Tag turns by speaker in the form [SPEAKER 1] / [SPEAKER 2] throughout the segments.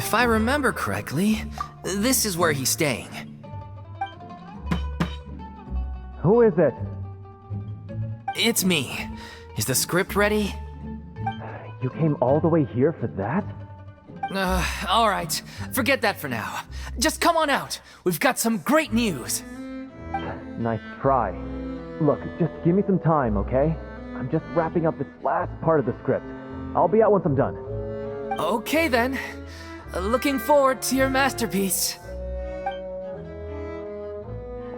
[SPEAKER 1] If I remember correctly, this is where he's staying.
[SPEAKER 2] Who is it?
[SPEAKER 1] It's me. Is the script ready?
[SPEAKER 2] You came all the way here for that?
[SPEAKER 1] Alright. Forget that for now. Just come on out. We've got some great news.
[SPEAKER 2] Nice try. Look, just give me some time, okay? I'm just wrapping up this last part of the script. I'll be out once I'm done.
[SPEAKER 1] Okay then. Looking forward to your masterpiece.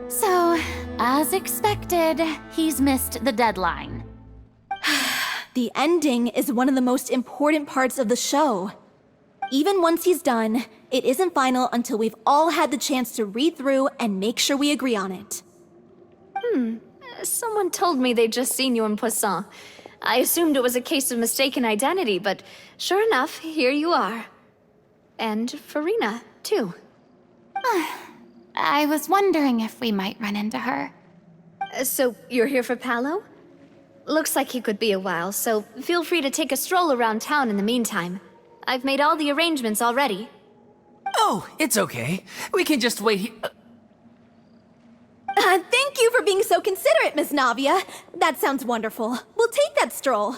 [SPEAKER 3] So, as expected, he's missed the deadline.
[SPEAKER 4] The ending is one of the most important parts of the show. Even once he's done, it isn't final until we've all had the chance to read through and make sure we agree on it.
[SPEAKER 5] Someone told me they'd just seen you in Poisson. I assumed it was a case of mistaken identity, but sure enough, here you are. And Farina, too.
[SPEAKER 3] I was wondering if we might run into her.
[SPEAKER 5] So, you're here for Paolo? Looks like he could be a while, so feel free to take a stroll around town in the meantime. I've made all the arrangements already.
[SPEAKER 1] Oh, it's okay. We can just wait here.
[SPEAKER 4] Thank you for being so considerate, Miss Navia. That sounds wonderful. We'll take that stroll.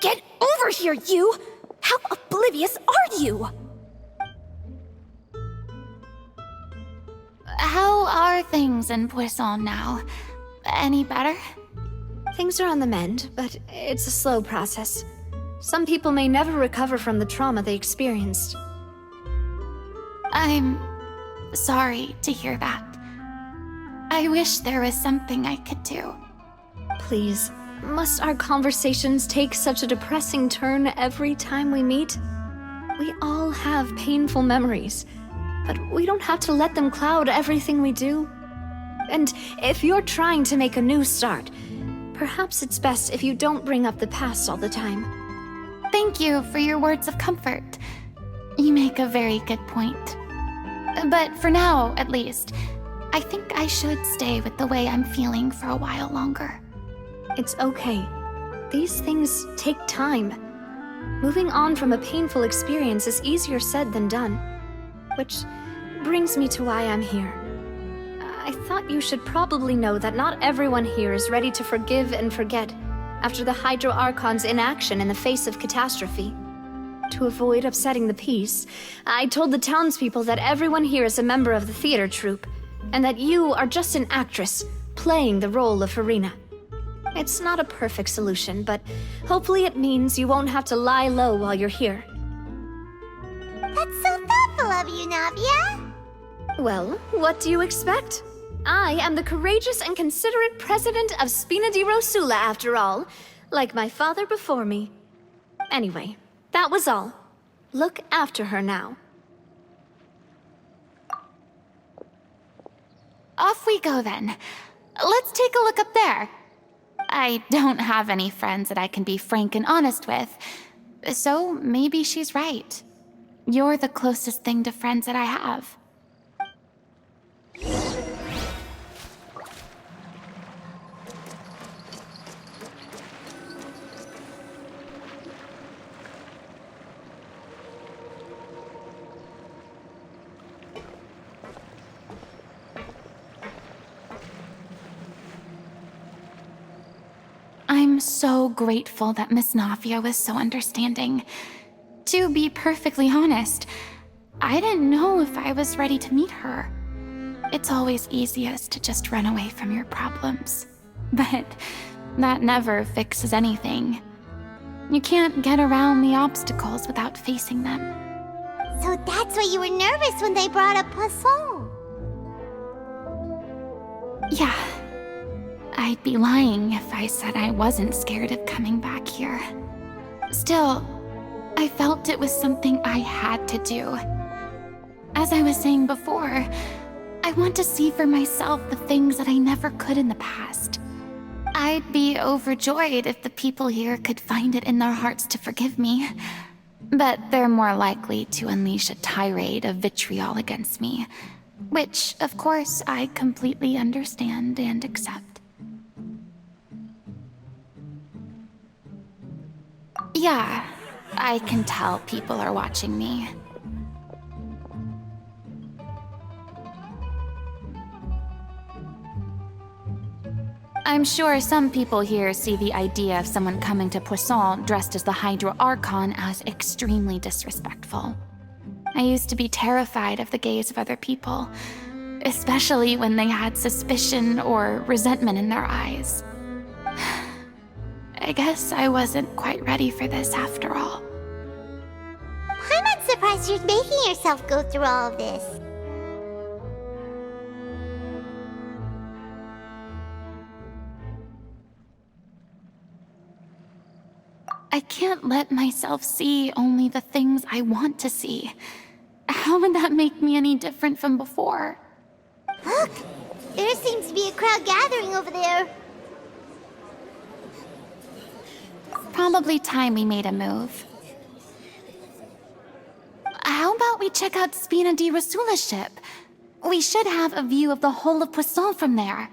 [SPEAKER 4] Get over here, you! How oblivious are you?
[SPEAKER 3] How are things in Poisson now? Any better?
[SPEAKER 5] Things are on the mend, but it's a slow process. Some people may never recover from the trauma they experienced.
[SPEAKER 3] I'm sorry to hear that. I wish there was something I could do.
[SPEAKER 5] Please, must our conversations take such a depressing turn every time we meet? We all have painful memories, but we don't have to let them cloud everything we do. And if you're trying to make a new start, perhaps it's best if you don't bring up the past all the time.
[SPEAKER 3] Thank you for your words of comfort. You make a very good point. But for now, at least, I think I should stay with the way I'm feeling for a while longer.
[SPEAKER 5] It's okay. These things take time. Moving on from a painful experience is easier said than done. Which brings me to why I'm here. I thought you should probably know that not everyone here is ready to forgive and forget after the Hydro Archon's inaction in the face of catastrophe. To avoid upsetting the peace, I told the townspeople that everyone here is a member of the theater troupe, and that you are just an actress playing the role of Farina. It's not a perfect solution, but hopefully it means you won't have to lie low while you're here.
[SPEAKER 6] That's so thoughtful of you, Navia.
[SPEAKER 5] Well, what do you expect? I am the courageous and considerate president of Spina di Rosula, after all, like my father before me. Anyway, that was all. Look after her now.
[SPEAKER 3] Off we go then. Let's take a look up there. I don't have any friends that I can be frank and honest with, so maybe she's right. You're the closest thing to friends that I have. I'm so grateful that Miss Navia was so understanding. To be perfectly honest, I didn't know if I was ready to meet her. It's always easiest to just run away from your problems. But that never fixes anything. You can't get around the obstacles without facing them.
[SPEAKER 6] So that's why you were nervous when they brought up Poisson.
[SPEAKER 3] Yeah. I'd be lying if I said I wasn't scared of coming back here. Still, I felt it was something I had to do. As I was saying before, I want to see for myself the things that I never could in the past. I'd be overjoyed if the people here could find it in their hearts to forgive me. But they're more likely to unleash a tirade of vitriol against me, which, of course, I completely understand and accept. Yeah, I can tell people are watching me. I'm sure some people here see the idea of someone coming to Poisson dressed as the Hydro Archon as extremely disrespectful. I used to be terrified of the gaze of other people, especially when they had suspicion or resentment in their eyes. I guess I wasn't quite ready for this after all.
[SPEAKER 6] I'm not surprised you're making yourself go through all of this.
[SPEAKER 3] I can't let myself see only the things I want to see. How would that make me any different from before?
[SPEAKER 6] Look! There seems to be a crowd gathering over there.
[SPEAKER 3] Probably time we made a move. How about we check out Spina di Rosula's ship? We should have a view of the whole of Poisson from there.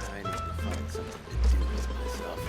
[SPEAKER 7] I need to find something to do with myself.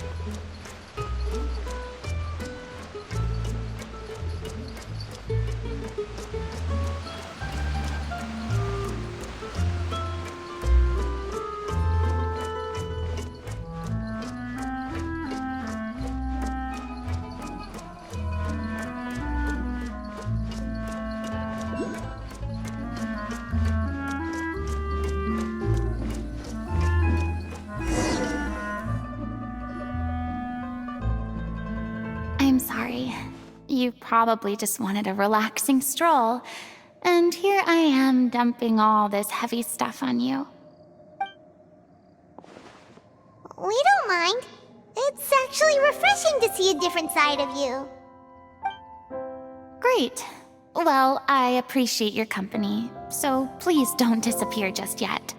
[SPEAKER 3] I'm sorry. You probably just wanted a relaxing stroll, and here I am dumping all this heavy stuff on you.
[SPEAKER 6] We don't mind. It's actually refreshing to see a different side of you.
[SPEAKER 3] Great. Well, I appreciate your company, so please don't disappear just yet.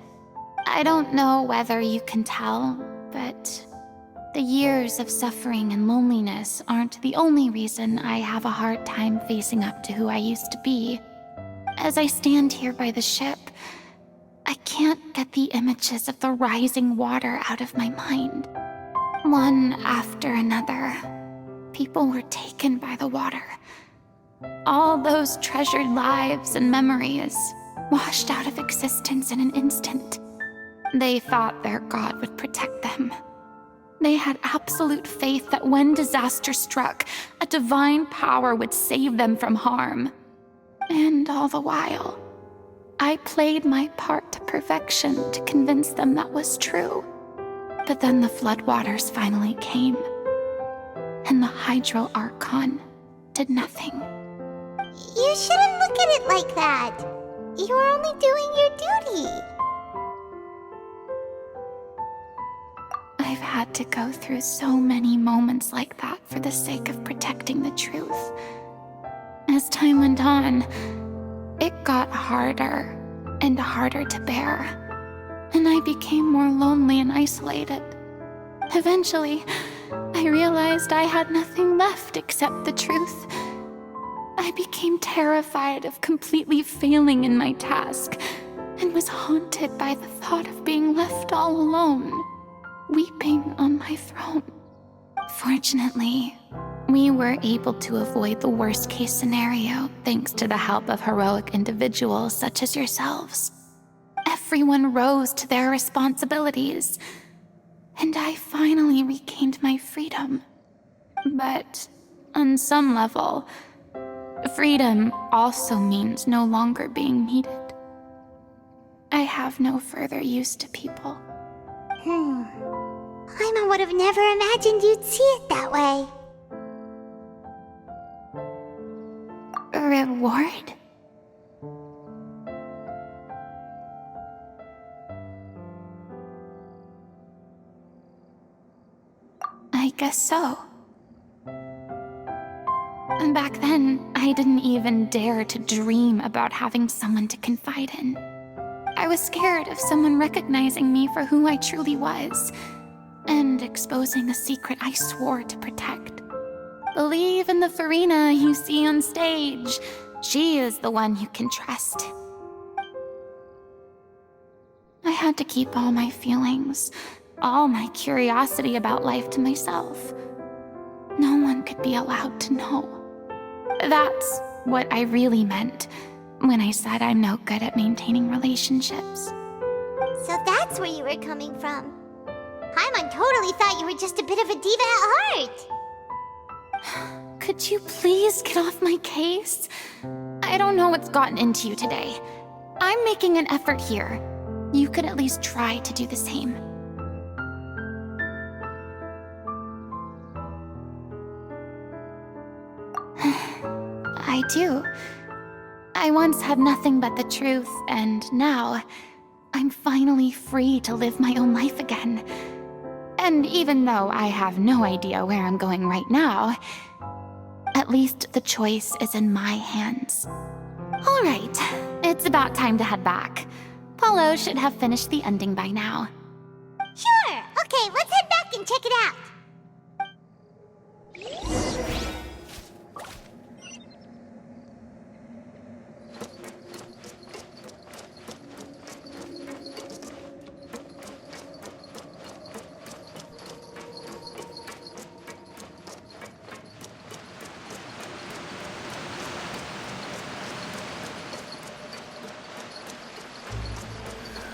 [SPEAKER 3] I don't know whether you can tell, but the years of suffering and loneliness aren't the only reason I have a hard time facing up to who I used to be. As I stand here by the ship, I can't get the images of the rising water out of my mind. One after another, people were taken by the water. All those treasured lives and memories washed out of existence in an instant. They thought their god would protect them. They had absolute faith that when disaster struck, a divine power would save them from harm. And all the while, I played my part to perfection to convince them that was true. But then the floodwaters finally came, and the Hydro Archon did nothing.
[SPEAKER 6] You shouldn't look at it like that. You're only doing your duty.
[SPEAKER 3] I've had to go through so many moments like that for the sake of protecting the truth. As time went on, it got harder and harder to bear, and I became more lonely and isolated. Eventually, I realized I had nothing left except the truth. I became terrified of completely failing in my task, and was haunted by the thought of being left all alone, weeping on my throne. Fortunately, we were able to avoid the worst-case scenario thanks to the help of heroic individuals such as yourselves. Everyone rose to their responsibilities, and I finally regained my freedom. But on some level, freedom also means no longer being needed. I have no further use to people.
[SPEAKER 6] Paimon would have never imagined you'd see it that way.
[SPEAKER 3] Reward? I guess so. And back then, I didn't even dare to dream about having someone to confide in. I was scared of someone recognizing me for who I truly was, and exposing a secret I swore to protect. Believe in the Farina you see on stage. She is the one you can trust. I had to keep all my feelings, all my curiosity about life to myself. No one could be allowed to know. That's what I really meant when I said I'm no good at maintaining relationships.
[SPEAKER 6] So that's where you were coming from. Paimon totally thought you were just a bit of a diva at heart.
[SPEAKER 3] Could you please get off my case? I don't know what's gotten into you today. I'm making an effort here. You could at least try to do the same. I do. I once had nothing but the truth, and now I'm finally free to live my own life again. And even though I have no idea where I'm going right now, at least the choice is in my hands. All right, it's about time to head back. Paulo should have finished the ending by now.
[SPEAKER 6] Sure, okay, let's head back and check it out.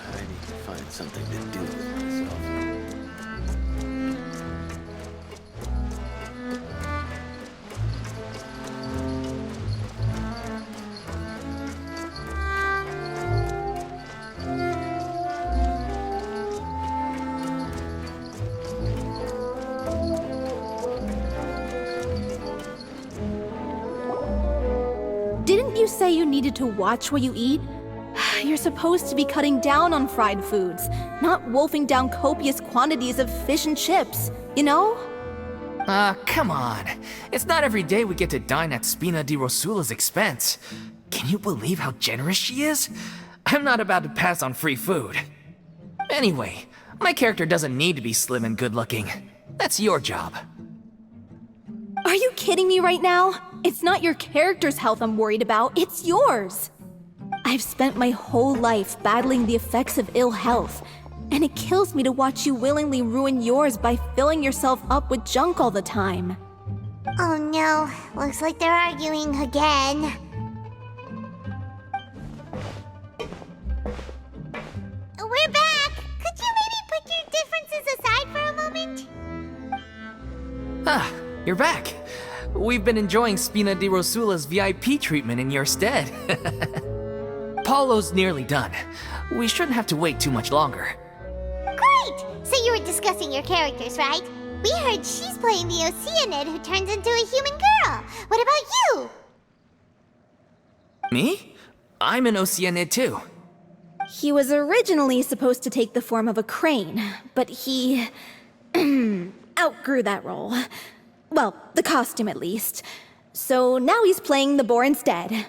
[SPEAKER 7] I need to find something to do with myself.
[SPEAKER 4] Didn't you say you needed to watch what you eat? You're supposed to be cutting down on fried foods, not wolfing down copious quantities of fish and chips, you know?
[SPEAKER 1] Come on. It's not every day we get to dine at Spina di Rosula's expense. Can you believe how generous she is? I'm not about to pass on free food. Anyway, my character doesn't need to be slim and good-looking. That's your job.
[SPEAKER 4] Are you kidding me right now? It's not your character's health I'm worried about, it's yours. I've spent my whole life battling the effects of ill health, and it kills me to watch you willingly ruin yours by filling yourself up with junk all the time.
[SPEAKER 6] Oh no, looks like they're arguing again. We're back! Could you maybe put your differences aside for a moment?
[SPEAKER 1] Ah, you're back. We've been enjoying Spina di Rosula's VIP treatment in your stead. Paulo's nearly done. We shouldn't have to wait too much longer.
[SPEAKER 6] Great! So you were discussing your characters, right? We heard she's playing the Oceanid who turns into a human girl. What about you?
[SPEAKER 1] Me? I'm an Oceanid too.
[SPEAKER 4] He was originally supposed to take the form of a crane, but he outgrew that role. Well, the costume at least. So now he's playing the boar instead.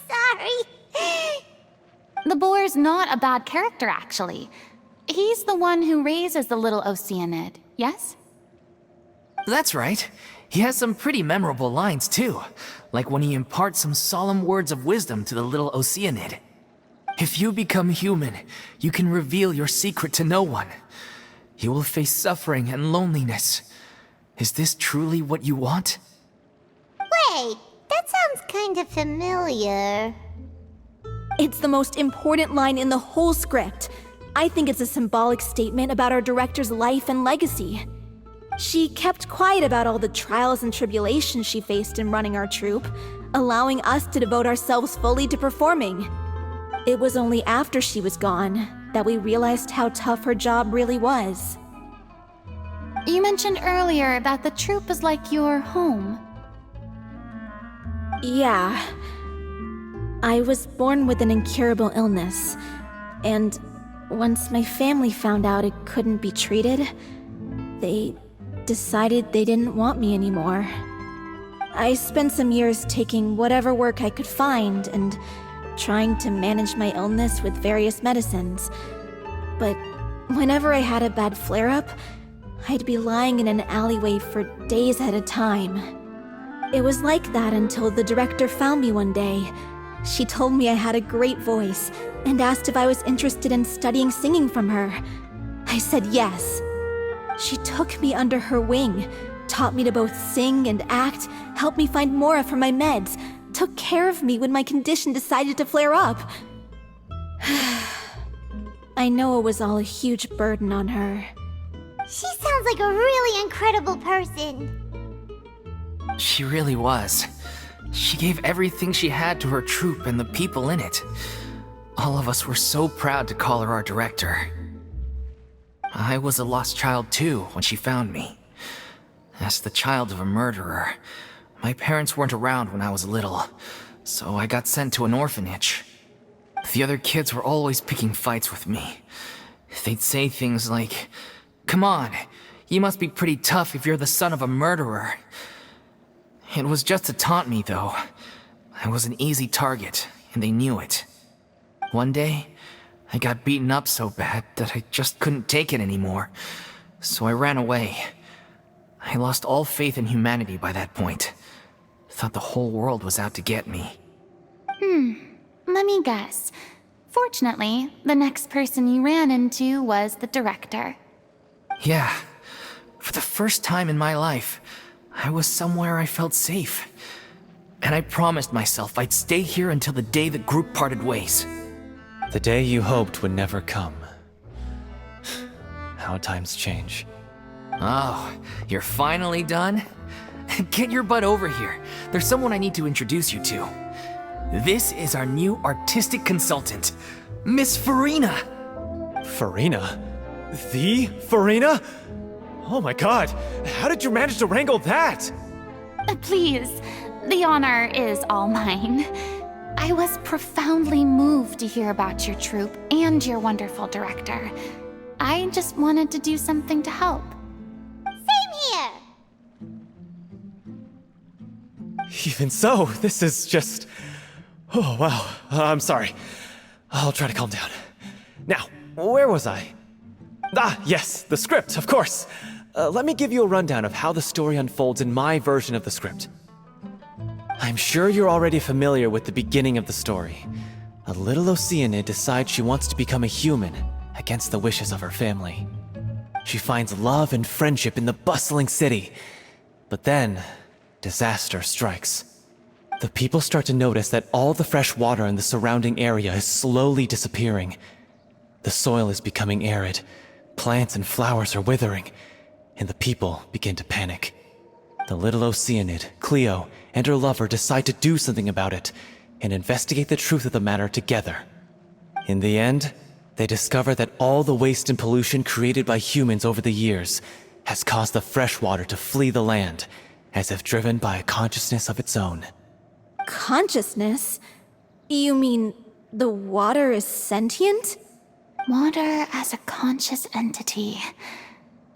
[SPEAKER 6] Sorry.
[SPEAKER 3] The boar's not a bad character, actually. He's the one who raises the little Oceanid, yes?
[SPEAKER 1] That's right. He has some pretty memorable lines too, like when he imparts some solemn words of wisdom to the little Oceanid. If you become human, you can reveal your secret to no one. You will face suffering and loneliness. Is this truly what you want?
[SPEAKER 6] Wait, that sounds kind of familiar.
[SPEAKER 4] It's the most important line in the whole script. I think it's a symbolic statement about our director's life and legacy. She kept quiet about all the trials and tribulations she faced in running our troupe, allowing us to devote ourselves fully to performing. It was only after she was gone that we realized how tough her job really was.
[SPEAKER 3] You mentioned earlier that the troupe is like your home.
[SPEAKER 4] Yeah. I was born with an incurable illness, and once my family found out it couldn't be treated, they decided they didn't want me anymore. I spent some years taking whatever work I could find and trying to manage my illness with various medicines. But whenever I had a bad flare-up, I'd be lying in an alleyway for days at a time. It was like that until the director found me one day. She told me I had a great voice and asked if I was interested in studying singing from her. I said yes. She took me under her wing, taught me to both sing and act, helped me find Mora for my meds, took care of me when my condition decided to flare up. I know it was all a huge burden on her.
[SPEAKER 6] She sounds like a really incredible person.
[SPEAKER 1] She really was. She gave everything she had to her troupe and the people in it. All of us were so proud to call her our director. I was a lost child too when she found me. As the child of a murderer, my parents weren't around when I was little, so I got sent to an orphanage. The other kids were always picking fights with me. They'd say things like, "Come on, you must be pretty tough if you're the son of a murderer." It was just to taunt me, though. I was an easy target, and they knew it. One day, I got beaten up so bad that I just couldn't take it anymore, so I ran away. I lost all faith in humanity by that point. Thought the whole world was out to get me.
[SPEAKER 3] Let me guess. Fortunately, the next person you ran into was the director.
[SPEAKER 1] Yeah, for the first time in my life, I was somewhere I felt safe. And I promised myself I'd stay here until the day the group parted ways.
[SPEAKER 2] The day you hoped would never come. How times change.
[SPEAKER 1] Oh, you're finally done? Get your butt over here. There's someone I need to introduce you to. This is our new artistic consultant, Miss Farina.
[SPEAKER 2] Farina? The Farina? Oh my god, how did you manage to wrangle that?
[SPEAKER 3] Please, the honor is all mine. I was profoundly moved to hear about your troupe and your wonderful director. I just wanted to do something to help.
[SPEAKER 6] Same here.
[SPEAKER 2] Even so, this is just... Oh, wow. I'm sorry. I'll try to calm down. Now, where was I? Ah, yes, the script, of course. Let me give you a rundown of how the story unfolds in my version of the script. I'm sure you're already familiar with the beginning of the story. A little Oceanid decides she wants to become a human against the wishes of her family. She finds love and friendship in the bustling city. But then, disaster strikes. The people start to notice that all the fresh water in the surrounding area is slowly disappearing. The soil is becoming arid, plants and flowers are withering, and the people begin to panic. The little Oceanid, Cleo, and her lover decide to do something about it and investigate the truth of the matter together. In the end, they discover that all the waste and pollution created by humans over the years has caused the fresh water to flee the land, as if driven by a consciousness of its own.
[SPEAKER 4] Consciousness? You mean the water is sentient?
[SPEAKER 3] Water as a conscious entity.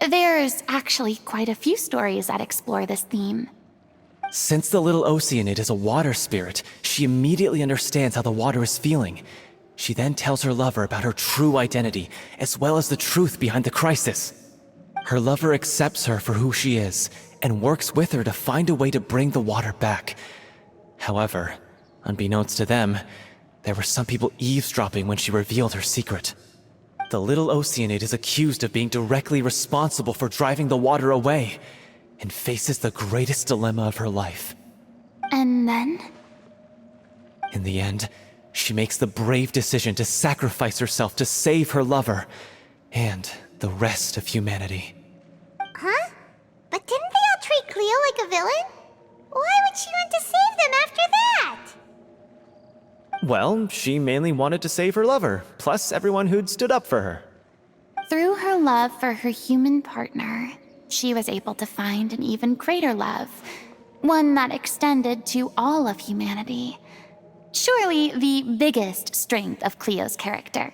[SPEAKER 3] There's actually quite a few stories that explore this theme.
[SPEAKER 2] Since the little Oceanid is a water spirit, she immediately understands how the water is feeling. She then tells her lover about her true identity, as well as the truth behind the crisis. Her lover accepts her for who she is, and works with her to find a way to bring the water back. However, unbeknownst to them, there were some people eavesdropping when she revealed her secret. The little Oceanid is accused of being directly responsible for driving the water away, and faces the greatest dilemma of her life.
[SPEAKER 3] And then?
[SPEAKER 2] In the end, she makes the brave decision to sacrifice herself to save her lover, and the rest of humanity.
[SPEAKER 6] Huh? But didn't they all treat Cleo like a villain? Why would she want to save them after that?
[SPEAKER 2] Well, she mainly wanted to save her lover, plus everyone who'd stood up for her.
[SPEAKER 3] Through her love for her human partner, she was able to find an even greater love, one that extended to all of humanity. Surely the biggest strength of Cleo's character.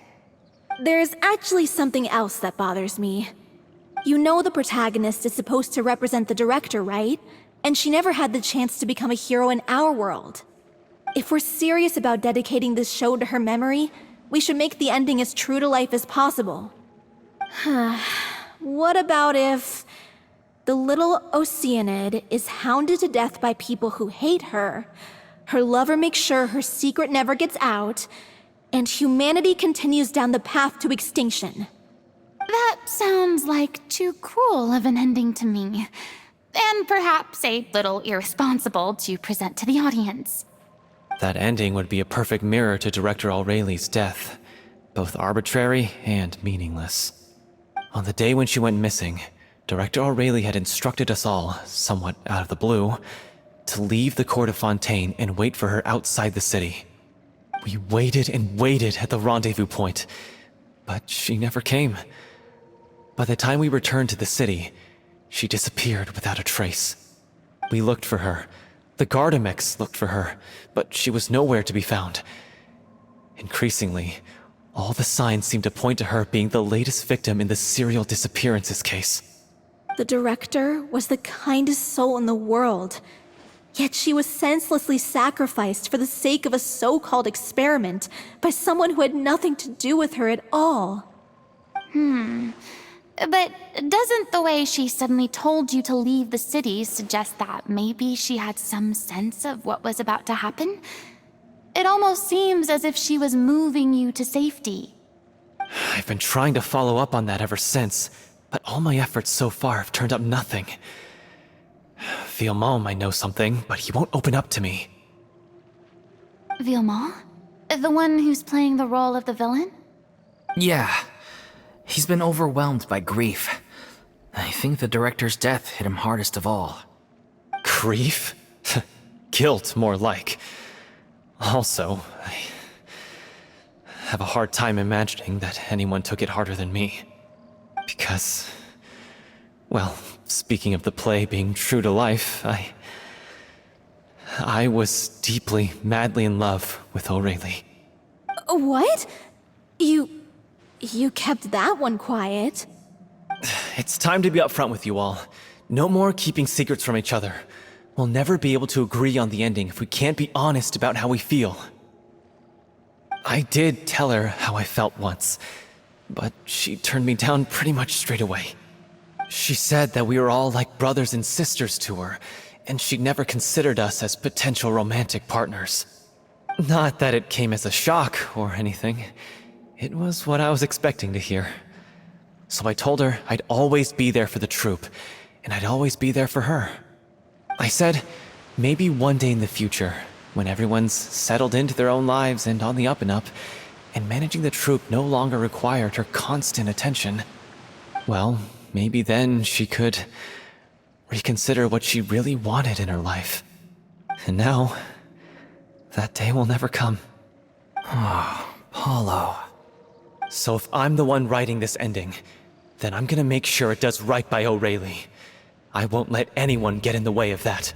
[SPEAKER 4] There's actually something else that bothers me. You know the protagonist is supposed to represent the director, right? And she never had the chance to become a hero in our world. If we're serious about dedicating this show to her memory, we should make the ending as true to life as possible. What about if The little Oceanid is hounded to death by people who hate her. Her lover makes sure her secret never gets out, and humanity continues down the path to extinction.
[SPEAKER 3] That sounds like too cruel of an ending to me. And perhaps a little irresponsible to present to the audience.
[SPEAKER 2] That ending would be a perfect mirror to Director Aureli's death, both arbitrary and meaningless. On the day when she went missing, Director Aureli had instructed us all, somewhat out of the blue, to leave the court of Fontaine and wait for her outside the city. We waited and waited at the rendezvous point, but she never came. By the time we returned to the city, she disappeared without a trace. We looked for her. The Gardamex looked for her, but she was nowhere to be found. Increasingly, all the signs seemed to point to her being the latest victim in the serial disappearances case.
[SPEAKER 4] The director was the kindest soul in the world, yet she was senselessly sacrificed for the sake of a so-called experiment by someone who had nothing to do with her at all.
[SPEAKER 3] But doesn't the way she suddenly told you to leave the city suggest that maybe she had some sense of what was about to happen? It almost seems as if she was moving you to safety.
[SPEAKER 2] I've been trying to follow up on that ever since, but all my efforts so far have turned up nothing. Villemont might know something, but he won't open up to me.
[SPEAKER 3] Villemont? The one who's playing the role of the villain?
[SPEAKER 1] Yeah. He's been overwhelmed by grief. I think the director's death hit him hardest of all.
[SPEAKER 2] Grief? Guilt, more like. Also, I have a hard time imagining that anyone took it harder than me. Because, well, speaking of the play being true to life, I was deeply, madly in love with Aureli.
[SPEAKER 4] What? You kept that one quiet.
[SPEAKER 2] It's time to be upfront with you all. No more keeping secrets from each other. We'll never be able to agree on the ending if we can't be honest about how we feel. I did tell her how I felt once, but she turned me down pretty much straight away. She said that we were all like brothers and sisters to her, and she'd never considered us as potential romantic partners. Not that it came as a shock or anything. It was what I was expecting to hear. So I told her I'd always be there for the troupe, and I'd always be there for her. I said, maybe one day in the future, when everyone's settled into their own lives and on the up and up, and managing the troupe no longer required her constant attention, well, maybe then she could reconsider what she really wanted in her life. And now, that day will never come.
[SPEAKER 1] Paulo.
[SPEAKER 2] So if I'm the one writing this ending, then I'm gonna make sure it does right by Aureli. I won't let anyone get in the way of that.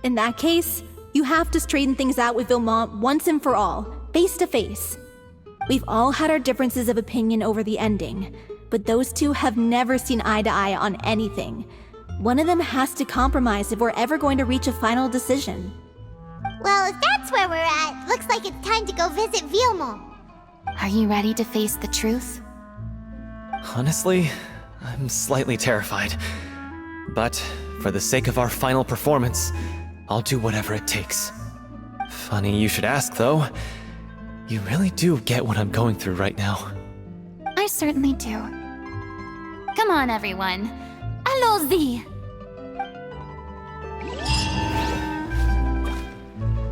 [SPEAKER 4] In that case, you have to straighten things out with Villemont once and for all, face to face. We've all had our differences of opinion over the ending, but those two have never seen eye to eye on anything. One of them has to compromise if we're ever going to reach a final decision.
[SPEAKER 6] Well, if that's where we're at, looks like it's time to go visit Villemont.
[SPEAKER 3] Are you ready to face the truth?
[SPEAKER 2] Honestly, I'm slightly terrified. But for the sake of our final performance, I'll do whatever it takes. Funny you should ask, though. You really do get what I'm going through right now.
[SPEAKER 3] I certainly do. Come on, everyone. Allons-y!